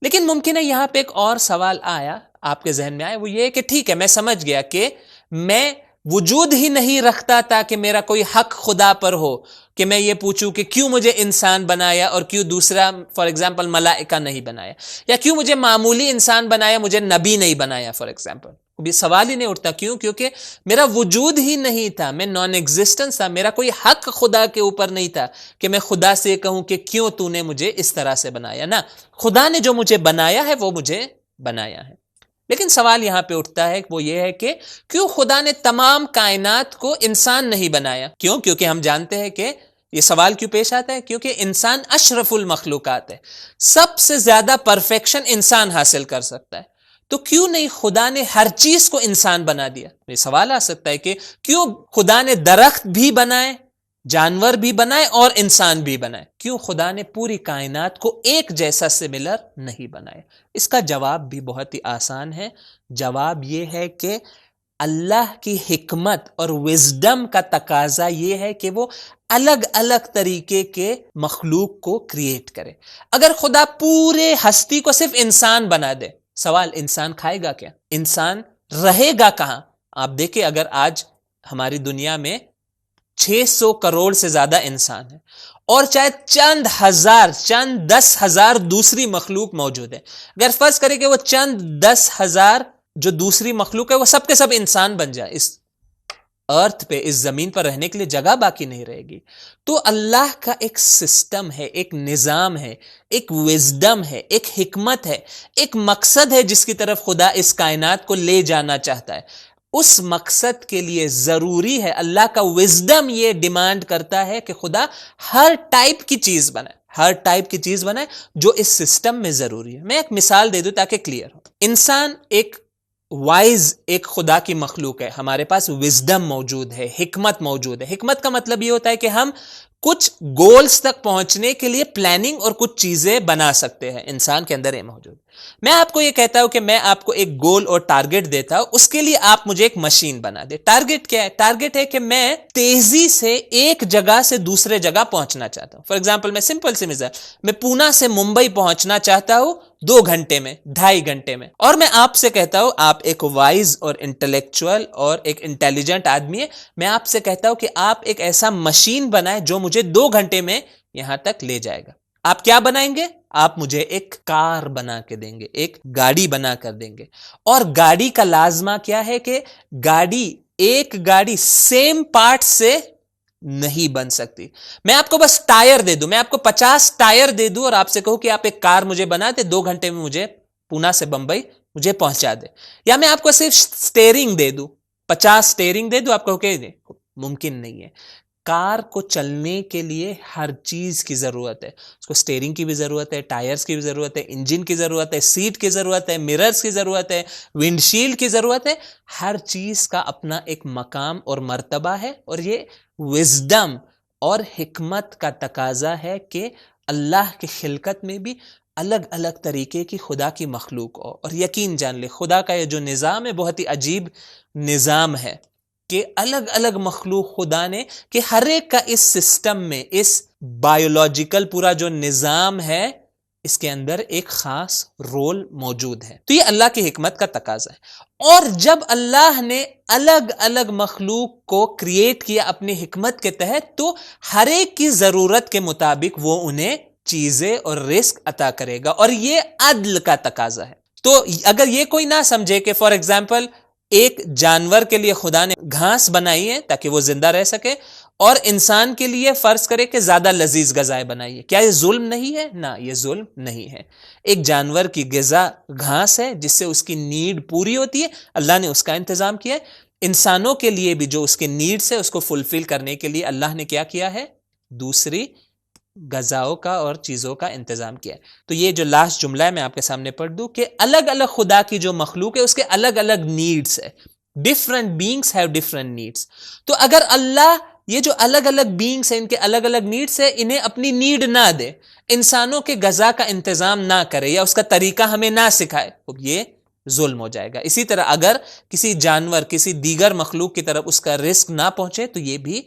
لیکن ممکن ہے یہاں پہ ایک اور سوال آیا، آپ کے ذہن میں آیا، وہ یہ کہ ٹھیک ہے میں سمجھ گیا کہ میں وجود ہی نہیں رکھتا تھا کہ میرا کوئی حق خدا پر ہو کہ میں یہ پوچھوں کہ کیوں مجھے انسان بنایا اور کیوں دوسرا فار ایگزامپل ملائکہ نہیں بنایا، یا کیوں مجھے معمولی انسان بنایا مجھے نبی نہیں بنایا فار ایگزامپل. بھی سوال ہی نہیں اٹھتا. کیوں؟ کیونکہ میرا وجود ہی نہیں تھا، میں نان ایگزسٹنس تھا، میرا کوئی حق خدا کے اوپر نہیں تھا کہ میں خدا سے کہوں کہ کیوں تو نے مجھے اس طرح سے بنایا. نہ، خدا نے جو مجھے بنایا ہے وہ مجھے بنایا ہے. لیکن سوال یہاں پہ اٹھتا ہے وہ یہ ہے کہ کیوں خدا نے تمام کائنات کو انسان نہیں بنایا؟ کیوں؟ کیونکہ ہم جانتے ہیں کہ یہ سوال کیوں پیش آتا ہے، کیونکہ انسان اشرف المخلوقات ہے، سب سے زیادہ پرفیکشن انسان حاصل کر سکتا ہے. تو کیوں نہیں خدا نے ہر چیز کو انسان بنا دیا؟ یہ سوال آ سکتا ہے کہ کیوں خدا نے درخت بھی بنائے، جانور بھی بنائے اور انسان بھی بنائے؟ کیوں خدا نے پوری کائنات کو ایک جیسا سملر نہیں بنایا؟ اس کا جواب بھی بہت ہی آسان ہے. جواب یہ ہے کہ اللہ کی حکمت اور وزڈم کا تقاضا یہ ہے کہ وہ الگ الگ طریقے کے مخلوق کو کریٹ کرے. اگر خدا پورے ہستی کو صرف انسان بنا دے، سوال انسان کھائے گا کیا؟ انسان رہے گا کہاں؟ آپ دیکھیں اگر آج ہماری دنیا میں 600 کروڑ سے زیادہ انسان ہیں اور چاہے چند ہزار، چند 10,000 دوسری مخلوق موجود ہے، اگر فرض کریں کہ وہ چند 10,000 جو دوسری مخلوق ہے وہ سب کے سب انسان بن جائے، اس ارتھ پہ، اس زمین پر رہنے کے لیے جگہ باقی نہیں رہے گی. تو اللہ کا ایک سسٹم ہے، ایک نظام ہے، ایک وزڈم ہے، ایک حکمت ہے، ایک مقصد ہے جس کی طرف خدا اس کائنات کو لے جانا چاہتا ہے. اس مقصد کے لیے ضروری ہے، اللہ کا وزڈم یہ ڈیمانڈ کرتا ہے کہ خدا ہر ٹائپ کی چیز بنائے، ہر ٹائپ کی چیز بنائے جو اس سسٹم میں ضروری ہے. میں ایک مثال دے دوں تاکہ کلیئر ہو. انسان ایک وائز، ایک خدا کی مخلوق ہے، ہمارے پاس وزڈم موجود ہے، حکمت موجود ہے. حکمت کا مطلب یہ ہوتا ہے کہ ہم کچھ گولز تک پہنچنے کے لیے پلاننگ اور کچھ چیزیں بنا سکتے ہیں. انسان کے اندر یہ موجود. میں آپ کو یہ کہتا ہوں کہ میں آپ کو ایک گول اور ٹارگٹ دیتا ہوں، اس کے لیے آپ مجھے ایک مشین بنا دے. ٹارگٹ کیا ہے؟ ٹارگٹ ہے کہ میں تیزی سے ایک جگہ سے دوسرے جگہ پہنچنا چاہتا ہوں. فار ایگزامپل میں سمپل سی مثال، میں پونا سے ممبئی پہنچنا چاہتا ہوں 2 گھنٹے میں، 2.5 گھنٹے میں، اور میں آپ سے کہتا ہوں، آپ ایک وائز اور انٹلیکچوئل اور ایک انٹیلیجنٹ آدمی ہے، میں آپ سے کہتا ہوں کہ آپ ایک ایسا مشین بنائیں جو مجھے 2 گھنٹے میں یہاں تک لے جائے گا. آپ کیا بنائیں گے؟ آپ مجھے ایک کار بنا کے دیں گے، ایک گاڑی بنا کر دیں گے. اور گاڑی کا لازمہ کیا ہے کہ ایک گاڑی سیم پارٹ سے نہیں بن سکتی. میں آپ کو بس ٹائر دے دوں، میں آپ کو 50 ٹائر دے دوں اور آپ سے کہوں کہ آپ ایک کار مجھے بنا دے، 2 گھنٹے میں مجھے پونا سے بمبئی مجھے پہنچا دے. یا میں آپ کو صرف سٹیئرنگ دے دوں، 50 سٹیئرنگ دے دوں، آپ کہو کہ ممکن نہیں ہے. کار کو چلنے کے لیے ہر چیز کی ضرورت ہے. اس کو اسٹیئرنگ کی بھی ضرورت ہے، ٹائرز کی بھی ضرورت ہے، انجن کی ضرورت ہے، سیٹ کی ضرورت ہے، مررز کی ضرورت ہے، ونڈ شیلڈ کی ضرورت ہے. ہر چیز کا اپنا ایک مقام اور مرتبہ ہے، اور یہ وزڈم اور حکمت کا تقاضا ہے کہ اللہ کی خلقت میں بھی الگ الگ طریقے کی خدا کی مخلوق ہو. اور یقین جان لے خدا کا یہ جو نظام ہے بہت ہی عجیب نظام ہے کہ الگ الگ مخلوق خدا نے، کہ ہر ایک کا اس سسٹم میں، اس بایولوجیکل پورا جو نظام ہے اس کے اندر ایک خاص رول موجود ہے. تو یہ اللہ کی حکمت کا تقاضا ہے. اور جب اللہ نے الگ الگ مخلوق کو کریٹ کیا اپنی حکمت کے تحت، تو ہر ایک کی ضرورت کے مطابق وہ انہیں چیزیں اور رزق عطا کرے گا، اور یہ عدل کا تقاضا ہے. تو اگر یہ کوئی نہ سمجھے کہ فار ایگزامپل ایک جانور کے لیے خدا نے گھاس بنائی ہے تاکہ وہ زندہ رہ سکے، اور انسان کے لیے فرض کرے کہ زیادہ لذیذ غذائیں بنائی ہے، کیا یہ ظلم نہیں ہے؟ نہ، یہ ظلم نہیں ہے. ایک جانور کی غذا گھاس ہے جس سے اس کی نیڈ پوری ہوتی ہے، اللہ نے اس کا انتظام کیا ہے. انسانوں کے لیے بھی جو اس کے نیڈس ہے اس کو فلفل کرنے کے لیے اللہ نے کیا کیا ہے؟ دوسری غذاؤں کا اور چیزوں کا انتظام کیا ہے. تو یہ جو لاسٹ جملہ ہے میں آپ کے سامنے پڑھ دوں کہ الگ الگ خدا کی جو مخلوق ہے اس کے الگ الگ نیڈس ہے. Different beings have different needs. تو اگر اللہ یہ جو الگ الگ بینگس ہیں ان کے الگ الگ نیڈس ہے، انہیں اپنی نیڈ نہ دے، انسانوں کے غذا کا انتظام نہ کرے یا اس کا طریقہ ہمیں نہ سکھائے، تو یہ ظلم ہو جائے گا. اسی طرح اگر کسی جانور، کسی دیگر مخلوق کی طرف اس کا رزق نہ پہنچے تو یہ بھی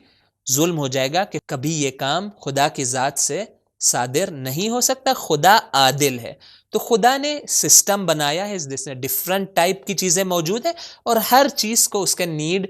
ظلم ہو جائے گا کہ کبھی یہ کام خدا کی ذات سے صادر نہیں ہو سکتا. خدا عادل ہے. تو خدا نے سسٹم بنایا ہے جس میں ڈفرنٹ ٹائپ کی چیزیں موجود ہیں، اور ہر چیز کو اس کے نیڈ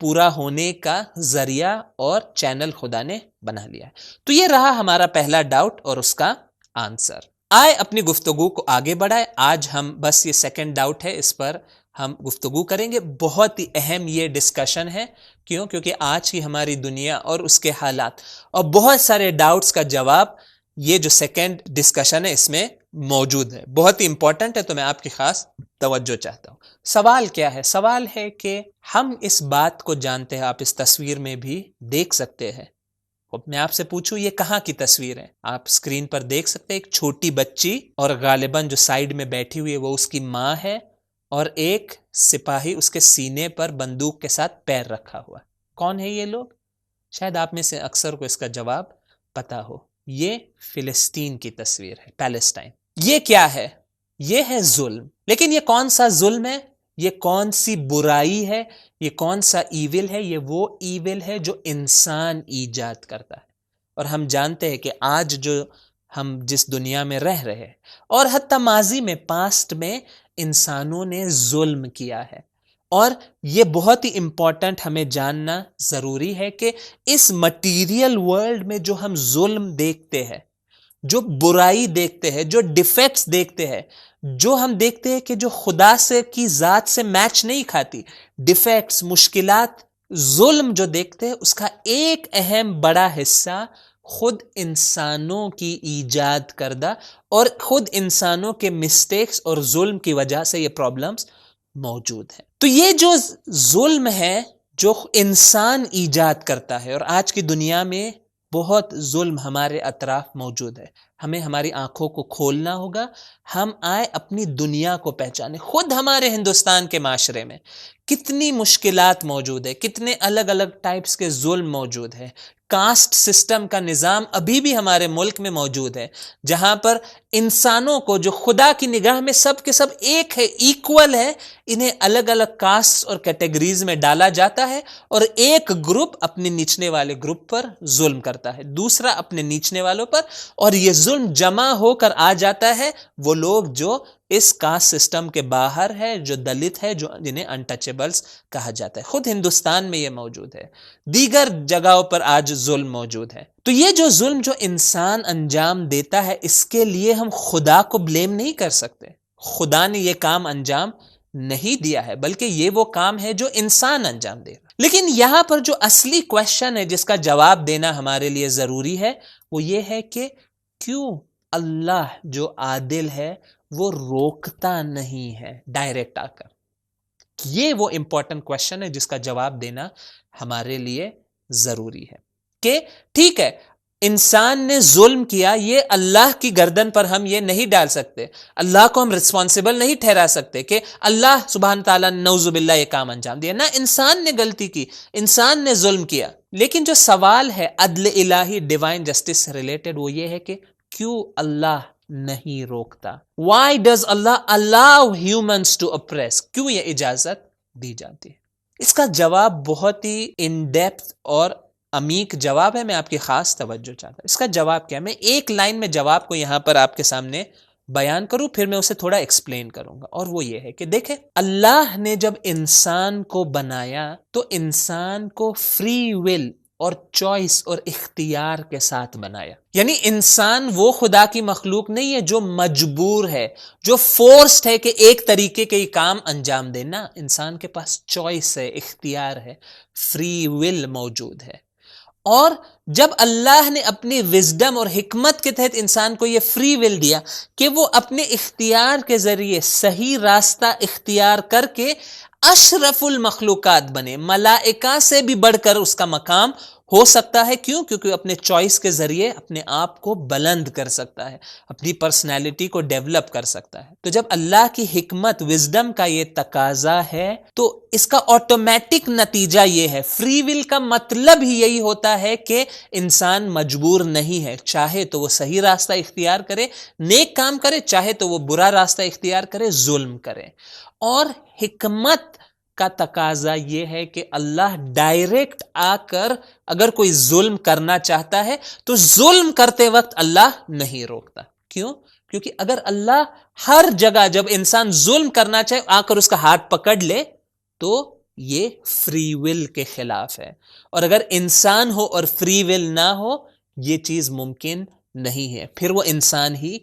پورا ہونے کا ذریعہ اور چینل خدا نے بنا لیا ہے. تو یہ رہا ہمارا پہلا ڈاؤٹ اور اس کا آنسر. آئے اپنی گفتگو کو آگے بڑھائے. آج ہم بس یہ سیکنڈ ڈاؤٹ ہے، اس پر ہم گفتگو کریں گے. بہت ہی اہم یہ ڈسکشن ہے. کیوں؟ کیونکہ آج کی ہماری دنیا اور اس کے حالات اور بہت سارے ڈاؤٹس کا جواب یہ جو سیکنڈ ڈسکشن ہے اس میں موجود ہے. بہت ہی امپورٹنٹ ہے، تو میں آپ کی خاص توجہ چاہتا ہوں. سوال کیا ہے؟ سوال ہے کہ ہم اس بات کو جانتے ہیں، آپ اس تصویر میں بھی دیکھ سکتے ہیں. میں آپ سے پوچھوں یہ کہاں کی تصویر ہے؟ آپ اسکرین پر دیکھ سکتے ہیں ایک چھوٹی بچی، اور غالباً جو سائیڈ میں بیٹھی ہوئی ہے وہ اس کی ماں ہے، اور ایک سپاہی اس کے سینے پر بندوق کے ساتھ پیر رکھا ہوا. کون ہے یہ لوگ؟ شاید آپ میں سے اکثر کو اس کا جواب پتا ہو. یہ فلسطین کی تصویر ہے، پیلسٹائن. یہ کیا ہے؟ یہ ہے ظلم. لیکن یہ کون سا ظلم ہے؟ یہ کون سی برائی ہے؟ یہ کون سا ایول ہے؟ یہ وہ ایول ہے جو انسان ایجاد کرتا ہے. اور ہم جانتے ہیں کہ آج جو ہم جس دنیا میں رہ رہے ہیں، اور حتی ماضی میں، پاسٹ میں انسانوں نے ظلم کیا ہے. اور یہ بہت ہی امپورٹنٹ ہمیں جاننا ضروری ہے کہ اس مٹیریل ورلڈ میں جو ہم ظلم دیکھتے ہیں، جو برائی دیکھتے ہیں، جو ڈیفیکٹس دیکھتے ہیں، جو ہم دیکھتے ہیں کہ جو خدا سے کی ذات سے میچ نہیں کھاتی، ڈیفیکٹس، مشکلات، ظلم جو دیکھتے ہیں، اس کا ایک اہم بڑا حصہ خود انسانوں کی ایجاد کردہ اور خود انسانوں کے مسٹیکس اور ظلم کی وجہ سے یہ پرابلمز موجود ہیں. تو یہ جو ظلم ہے جو انسان ایجاد کرتا ہے، اور آج کی دنیا میں بہت ظلم ہمارے اطراف موجود ہے. ہمیں ہماری آنکھوں کو کھولنا ہوگا. ہم آئے اپنی دنیا کو پہچانے. خود ہمارے ہندوستان کے معاشرے میں کتنی مشکلات موجود ہے، کتنے الگ الگ ٹائپس کے ظلم موجود ہے. کاسٹ سسٹم کا نظام ابھی بھی ہمارے ملک میں موجود ہے، جہاں پر انسانوں کو جو خدا کی نگاہ میں سب کے سب ایک ہے، ایکول ہے، انہیں الگ الگ کاسٹ اور کیٹیگریز میں ڈالا جاتا ہے، اور ایک گروپ اپنے نیچنے والے گروپ پر ظلم کرتا ہے، دوسرا اپنے نیچنے والوں پر، اور یہ ظلم جمع ہو کر آ جاتا ہے وہ لوگ جو اس کاسٹ سسٹم کے باہر ہے، جو دلت ہے، جو جنہیں انٹچیبلز کہا جاتا ہے. خود ہندوستان میں یہ موجود ہے، دیگر جگہوں پر آج ظلم موجود ہے. تو یہ جو ظلم جو انسان انجام دیتا ہے، اس کے لیے ہم خدا کو بلیم نہیں کر سکتے. خدا نے یہ کام انجام نہیں دیا ہے، بلکہ یہ وہ کام ہے جو انسان انجام دے رہا. لیکن یہاں پر جو اصلی کویشچن ہے جس کا جواب دینا ہمارے لیے ضروری ہے، وہ یہ ہے کہ کیوں اللہ جو عادل ہے وہ روکتا نہیں ہے ڈائریکٹ آ کر. یہ وہ امپورٹنٹ کویشچن ہے جس کا جواب دینا ہمارے لیے ضروری ہے. کہ ٹھیک ہے انسان نے ظلم کیا، یہ اللہ کی گردن پر ہم یہ نہیں ڈال سکتے، اللہ کو ہم رسپانسیبل نہیں ٹھہرا سکتے کہ اللہ سبحانہ تعالیٰ نے نعوذ باللہ یہ کام انجام دیا، نہ انسان نے غلطی کی، انسان نے ظلم کیا۔ لیکن جو سوال ہے عدل الہی، ڈیوائن جسٹس سے ریلیٹڈ، وہ یہ ہے کہ کیوں اللہ نہیں روکتا؟ Why does Allah allow humans to oppress؟ کیوں یہ اجازت دی جاتی ہے؟ اس کا جواب بہت ہی ان ڈیپتھ اور عمیق جواب ہے، میں آپ کی خاص توجہ چاہتا ہوں۔ اس کا جواب کیا ہے؟ میں ایک لائن میں جواب کو یہاں پر آپ کے سامنے بیان کروں، پھر میں اسے تھوڑا ایکسپلین کروں گا، اور وہ یہ ہے کہ دیکھیں اللہ نے جب انسان کو بنایا تو انسان کو فری ول اور چوائس اور اختیار کے ساتھ بنایا، یعنی انسان وہ خدا کی مخلوق نہیں ہے جو مجبور ہے، جو فورسڈ ہے کہ ایک طریقے کے کام انجام دینا۔ انسان کے پاس چوائس ہے، اختیار ہے، فری ول موجود ہے۔ اور جب اللہ نے اپنی وزڈم اور حکمت کے تحت انسان کو یہ فری ول دیا کہ وہ اپنے اختیار کے ذریعے صحیح راستہ اختیار کر کے اشرف المخلوقات بنے، ملائکہ سے بھی بڑھ کر اس کا مقام ہو سکتا ہے۔ کیوں؟ کیونکہ اپنے چوائس کے ذریعے اپنے آپ کو بلند کر سکتا ہے، اپنی پرسنالٹی کو ڈیولپ کر سکتا ہے۔ تو جب اللہ کی حکمت وزڈم کا یہ تقاضا ہے تو اس کا آٹومیٹک نتیجہ یہ ہے، فری ول کا مطلب ہی یہی ہوتا ہے کہ انسان مجبور نہیں ہے، چاہے تو وہ صحیح راستہ اختیار کرے، نیک کام کرے، چاہے تو وہ برا راستہ اختیار کرے، ظلم کرے۔ اور حکمت کا تقاضا یہ ہے کہ اللہ ڈائریکٹ آ کر اگر کوئی ظلم کرنا چاہتا ہے تو ظلم کرتے وقت اللہ نہیں روکتا۔ کیوں؟ کیونکہ اگر اللہ ہر جگہ جب انسان ظلم کرنا چاہے آ کر اس کا ہاتھ پکڑ لے تو یہ فری ول کے خلاف ہے، اور اگر انسان ہو اور فری ول نہ ہو یہ چیز ممکن نہیں ہے، پھر وہ انسان ہی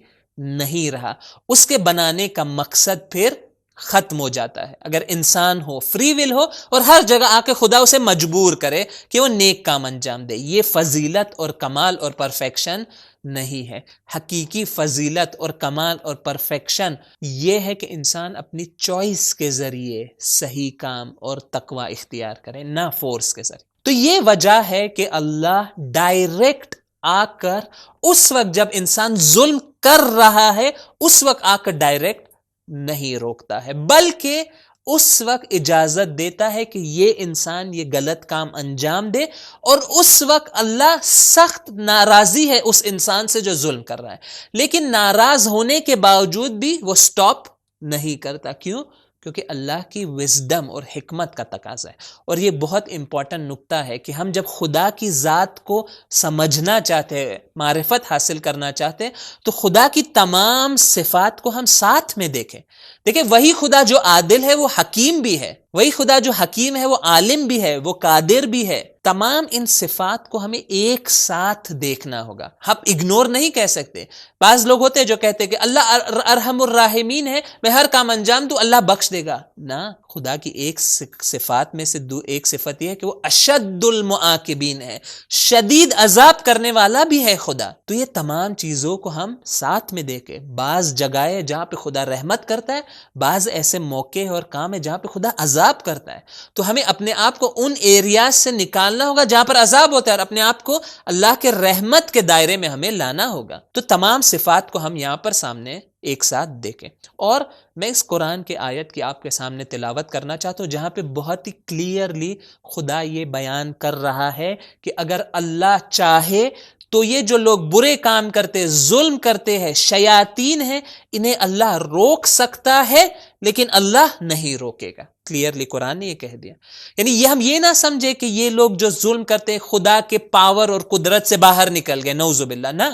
نہیں رہا، اس کے بنانے کا مقصد پھر ختم ہو جاتا ہے۔ اگر انسان ہو، فری ول ہو، اور ہر جگہ آ کے خدا اسے مجبور کرے کہ وہ نیک کام انجام دے، یہ فضیلت اور کمال اور پرفیکشن نہیں ہے۔ حقیقی فضیلت اور کمال اور پرفیکشن یہ ہے کہ انسان اپنی چوائس کے ذریعے صحیح کام اور تقوی اختیار کرے، نہ فورس کے ذریعے۔ تو یہ وجہ ہے کہ اللہ ڈائریکٹ آ کر اس وقت جب انسان ظلم کر رہا ہے اس وقت آ کر ڈائریکٹ نہیں روکتا ہے، بلکہ اس وقت اجازت دیتا ہے کہ یہ انسان یہ غلط کام انجام دے، اور اس وقت اللہ سخت ناراضی ہے اس انسان سے جو ظلم کر رہا ہے، لیکن ناراض ہونے کے باوجود بھی وہ سٹاپ نہیں کرتا۔ کیوں؟ کیونکہ اللہ کی وزڈم اور حکمت کا تقاضا ہے۔ اور یہ بہت امپورٹنٹ نکتہ ہے کہ ہم جب خدا کی ذات کو سمجھنا چاہتے ہیں، معرفت حاصل کرنا چاہتے ہیں، تو خدا کی تمام صفات کو ہم ساتھ میں دیکھیں۔ دیکھیں وہی خدا جو عادل ہے وہ حکیم بھی ہے، وہی خدا جو حکیم ہے وہ عالم بھی ہے، وہ قادر بھی ہے۔ تمام ان صفات کو ہمیں ایک ساتھ دیکھنا ہوگا، ہم اگنور نہیں کہہ سکتے۔ بعض لوگ ہوتے ہیں جو کہتے ہیں کہ اللہ ارحم الراحمین ہے، میں ہر کام انجام دوں اللہ بخش دے گا۔ نہ، خدا کی ایک صفات میں سے ایک صفت یہ ہے کہ وہ اشد المعاقبین ہے، شدید عذاب کرنے والا بھی ہے خدا۔ تو یہ تمام چیزوں کو ہم ساتھ میں دیکھیں۔ بعض جگہیں جہاں پہ خدا رحمت کرتا ہے، بعض ایسے موقع اور کام ہے جہاں پہ خدا عذاب کرتا ہے، تو ہمیں اپنے آپ کو ان ایریاز سے نکالنا ہوگا جہاں پر عذاب ہوتا ہے، اور اپنے آپ کو اللہ کے رحمت کے دائرے میں ہمیں لانا ہوگا۔ تو تمام صفات کو ہم یہاں پر سامنے ایک ساتھ دیکھیں، اور میں اس قرآن کے آیت کی آپ کے سامنے تلاوت کرنا چاہتا ہوں جہاں پہ بہت ہی کلیئرلی خدا یہ بیان کر رہا ہے کہ اگر اللہ چاہے تو یہ جو لوگ برے کام کرتے، ظلم کرتے ہیں، شیاطین ہیں، انہیں اللہ روک سکتا ہے لیکن اللہ نہیں روکے گا۔ کلیئرلی قرآن نے یہ کہہ دیا۔ یعنی یہ ہم یہ نہ سمجھے کہ یہ لوگ جو ظلم کرتے ہیں خدا کے پاور اور قدرت سے باہر نکل گئے، نعوذ باللہ، نہ،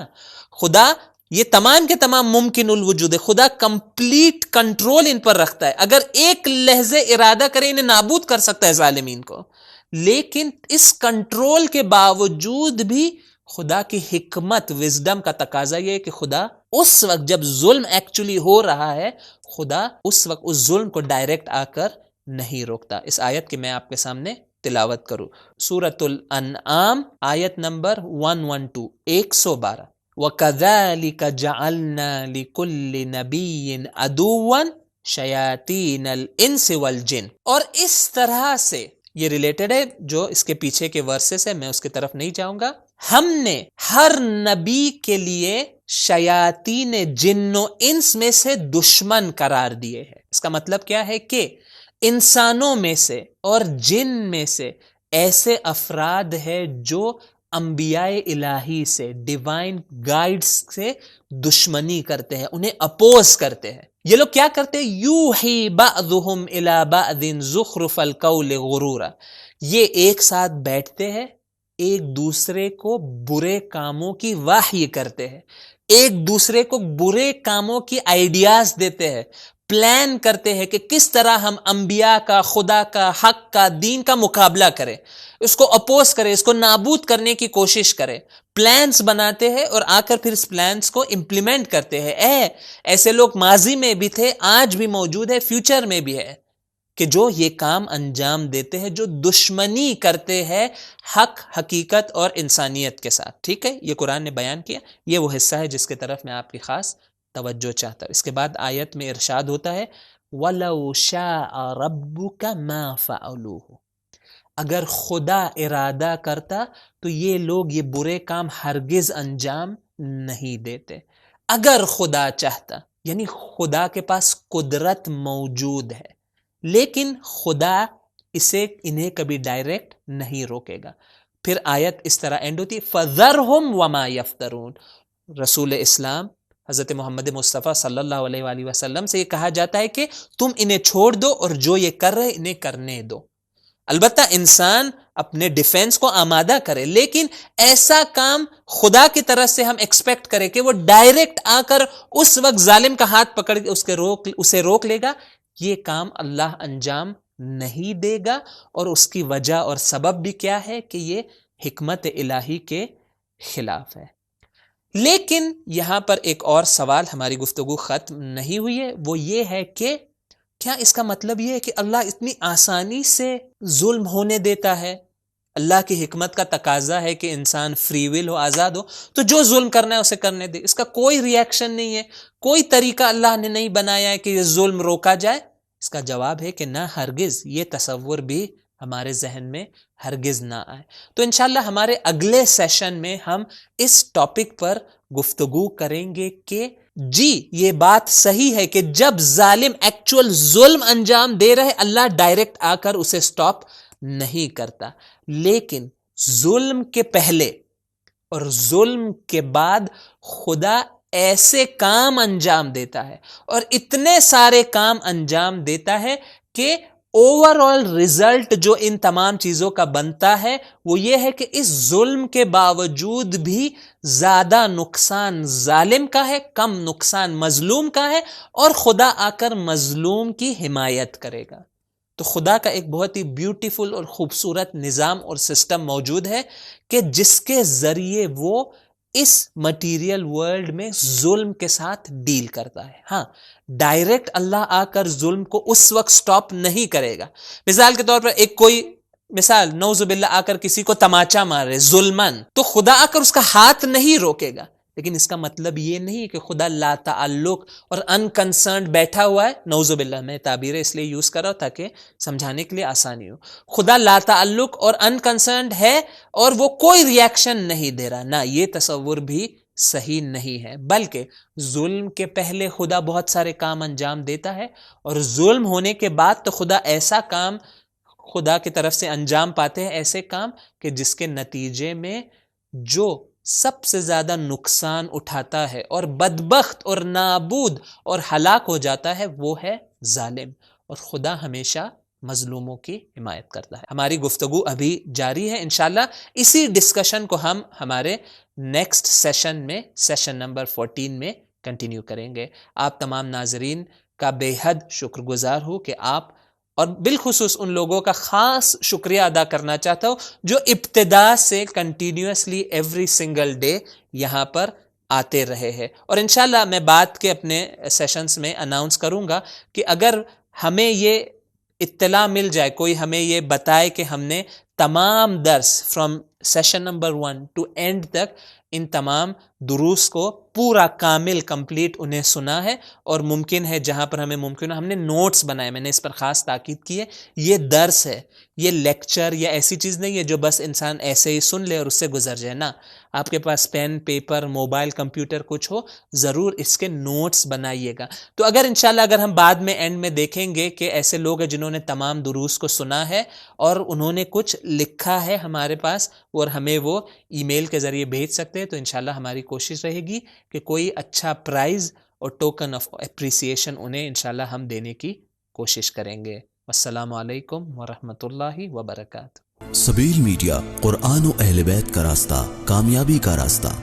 خدا یہ تمام کے تمام ممکن الوجود ہے، خدا کمپلیٹ کنٹرول ان پر رکھتا ہے، اگر ایک لحظے ارادہ کرے انہیں نابود کر سکتا ہے ظالمین کو، لیکن اس کنٹرول کے باوجود بھی خدا کی حکمت، وزڈم کا تقاضا یہ ہے کہ خدا اس وقت جب ظلم ایکچولی ہو رہا ہے، خدا اس وقت اس ظلم کو ڈائریکٹ آ کر نہیں روکتا۔ اس آیت کی میں آپ کے سامنے تلاوت کروں، سورۃ الانعام آیت نمبر 112، 112۔ وَكَذَلِكَ جَعَلْنَا لِكُلِّ نَبِيٍّ عَدُوًّا شَيَاطِينَ الْإِنسِ وَالْجِنِّ، اور اس طرح سے یہ ریلیٹڈ ہے جو اس کے پیچھے کے ورسز ہے، میں اس کی طرف نہیں جاؤں گا. ہم نے ہر نبی کے لیے شیاطین جن و انس میں سے دشمن قرار دیے ہیں. اس کا مطلب کیا ہے کہ انسانوں میں سے اور جن میں سے ایسے افراد ہیں جو انبیاء الہی سے، ڈیوائن گائیڈز سے دشمنی کرتے ہیں، انہیں اپوز کرتے ہیں. یہ لوگ کیا کرتے ہیں؟ یوحی بعضهم الی بعض زخرف القول غرورا. یہ ایک ساتھ بیٹھتے ہیں، ایک دوسرے کو برے کاموں کی وحی کرتے ہیں، ایک دوسرے کو برے کاموں کی آئیڈیاز دیتے ہیں، پلان کرتے ہیں کہ کس طرح ہم انبیاء کا، خدا کا، حق کا، دین کا مقابلہ کریں، اس کو اپوز کریں، اس کو نابود کرنے کی کوشش کریں. پلانز بناتے ہیں اور آ کر پھر اس پلانز کو امپلیمنٹ کرتے ہیں. ایسے لوگ ماضی میں بھی تھے، آج بھی موجود ہے، فیوچر میں بھی ہے، کہ جو یہ کام انجام دیتے ہیں، جو دشمنی کرتے ہیں حق، حقیقت اور انسانیت کے ساتھ. ٹھیک ہے، یہ قرآن نے بیان کیا. یہ وہ حصہ ہے جس کی طرف میں آپ کی خاص توجہ چاہتا ہوں. اس کے بعد آیت میں ارشاد ہوتا ہے وَلَوْ شَاءَ رَبُّكَ مَا فَعَلُوهُ. اگر خدا ارادہ کرتا تو یہ لوگ یہ برے کام ہرگز انجام نہیں دیتے. اگر خدا چاہتا، یعنی خدا کے پاس قدرت موجود ہے، لیکن خدا انہیں کبھی ڈائریکٹ نہیں روکے گا. پھر آیت اس طرح اینڈ ہوتی فَذَرْهُمْ وَمَا يَفْتَرُونَ. رسول اسلام حضرت محمد مصطفیٰ صلی اللہ علیہ وآلہ وسلم سے یہ کہا جاتا ہے کہ تم انہیں چھوڑ دو اور جو یہ کر رہے انہیں کرنے دو. البتہ انسان اپنے ڈیفینس کو آمادہ کرے، لیکن ایسا کام خدا کی طرف سے ہم ایکسپیکٹ کریں کہ وہ ڈائریکٹ آ کر اس وقت ظالم کا ہاتھ پکڑ کے اسے روک لے گا، یہ کام اللہ انجام نہیں دے گا. اور اس کی وجہ اور سبب بھی کیا ہے کہ یہ حکمت الہی کے خلاف ہے. لیکن یہاں پر ایک اور سوال، ہماری گفتگو ختم نہیں ہوئی ہے، وہ یہ ہے کہ کیا اس کا مطلب یہ ہے کہ اللہ اتنی آسانی سے ظلم ہونے دیتا ہے؟ اللہ کی حکمت کا تقاضا ہے کہ انسان فری ول ہو، آزاد ہو، تو جو ظلم کرنا ہے اسے کرنے دے. اس کا کوئی ری ایکشن نہیں ہے، کوئی طریقہ اللہ نے نہیں بنایا ہے کہ یہ ظلم روکا جائے. اس کا جواب ہے کہ نہ، ہرگز یہ تصور بھی ہمارے ذہن میں ہرگز نہ آئے. تو انشاءاللہ ہمارے اگلے سیشن میں ہم اس ٹاپک پر گفتگو کریں گے کہ جی یہ بات صحیح ہے کہ جب ظالم ایکچول ظلم انجام دے رہے، اللہ ڈائریکٹ آ کر اسے سٹاپ نہیں کرتا، لیکن ظلم کے پہلے اور ظلم کے بعد خدا ایسے کام انجام دیتا ہے اور اتنے سارے کام انجام دیتا ہے کہ اوور آل ریزلٹ جو ان تمام چیزوں کا بنتا ہے وہ یہ ہے کہ اس ظلم کے باوجود بھی زیادہ نقصان ظالم کا ہے، کم نقصان مظلوم کا ہے، اور خدا آ کر مظلوم کی حمایت کرے گا. تو خدا کا ایک بہت ہی بیوٹیفل اور خوبصورت نظام اور سسٹم موجود ہے کہ جس کے ذریعے وہ اس مٹیریل ورلڈ میں ظلم کے ساتھ ڈیل کرتا ہے. ہاں، ڈائریکٹ اللہ آ کر ظلم کو اس وقت سٹاپ نہیں کرے گا. مثال کے طور پر ایک کوئی مثال نعوذ باللہ آ کر کسی کو تماچا مار رہے ظلمن، تو خدا آ کر اس کا ہاتھ نہیں روکے گا. لیکن اس کا مطلب یہ نہیں کہ خدا لا تعلق اور انکنسرنڈ بیٹھا ہوا ہے. نعوذ باللہ، میں تعبیر اس لیے یوز کر رہا ہوں تاکہ سمجھانے کے لیے آسانی ہو. خدا لا تعلق اور انکنسرنڈ ہے اور وہ کوئی ری ایکشن نہیں دے رہا. نہ، یہ تصور بھی صحیح نہیں ہے، بلکہ ظلم کے پہلے خدا بہت سارے کام انجام دیتا ہے، اور ظلم ہونے کے بعد تو خدا ایسا کام خدا کی طرف سے انجام پاتے ہیں، ایسے کام کہ جس کے نتیجے میں جو سب سے زیادہ نقصان اٹھاتا ہے اور بدبخت اور نابود اور ہلاک ہو جاتا ہے وہ ہے ظالم، اور خدا ہمیشہ مظلوموں کی حمایت کرتا ہے. ہماری گفتگو ابھی جاری ہے، انشاءاللہ اسی ڈسکشن کو ہم ہمارے نیکسٹ سیشن میں، سیشن نمبر 14 میں کنٹینیو کریں گے. آپ تمام ناظرین کا بے حد شکر گزار ہوں کہ آپ، اور بالخصوص ان لوگوں کا خاص شکریہ ادا کرنا چاہتا ہوں جو ابتدا سے کنٹینیوسلی ایوری سنگل ڈے یہاں پر آتے رہے ہیں. اور انشاءاللہ میں بعد کے اپنے سیشنز میں اناؤنس کروں گا کہ اگر ہمیں یہ اطلاع مل جائے، کوئی ہمیں یہ بتائے کہ ہم نے تمام درس from session number 1 to end تک ان تمام دروس کو پورا کامل کمپلیٹ انہیں سنا ہے، اور ممکن ہے جہاں پر ہمیں ممکن ہو ہم نے نوٹس بنائے، میں نے اس پر خاص تاکید کی ہے. یہ درس ہے، یہ لیکچر یا ایسی چیز نہیں ہے جو بس انسان ایسے ہی سن لے اور اس سے گزر جائے. نہ، آپ کے پاس پین، پیپر، موبائل، کمپیوٹر کچھ ہو، ضرور اس کے نوٹس بنائیے گا. تو اگر انشاءاللہ اگر ہم بعد میں اینڈ میں دیکھیں گے کہ ایسے لوگ ہیں جنہوں نے تمام دروس کو سنا ہے اور انہوں نے کچھ لکھا ہے ہمارے پاس اور ہمیں وہ ای میل کے ذریعے بھیج سکتے ہیں، تو انشاءاللہ ہماری کوشش رہے گی کہ کوئی اچھا پرائز اور ٹوکن آف اپریسیشن انہیں انشاءاللہ ہم دینے کی کوشش کریں گے. السلام علیکم ورحمۃ اللہ وبرکاتہ. سبیل میڈیا، قرآن و اہل بیت کا راستہ، کامیابی کا راستہ.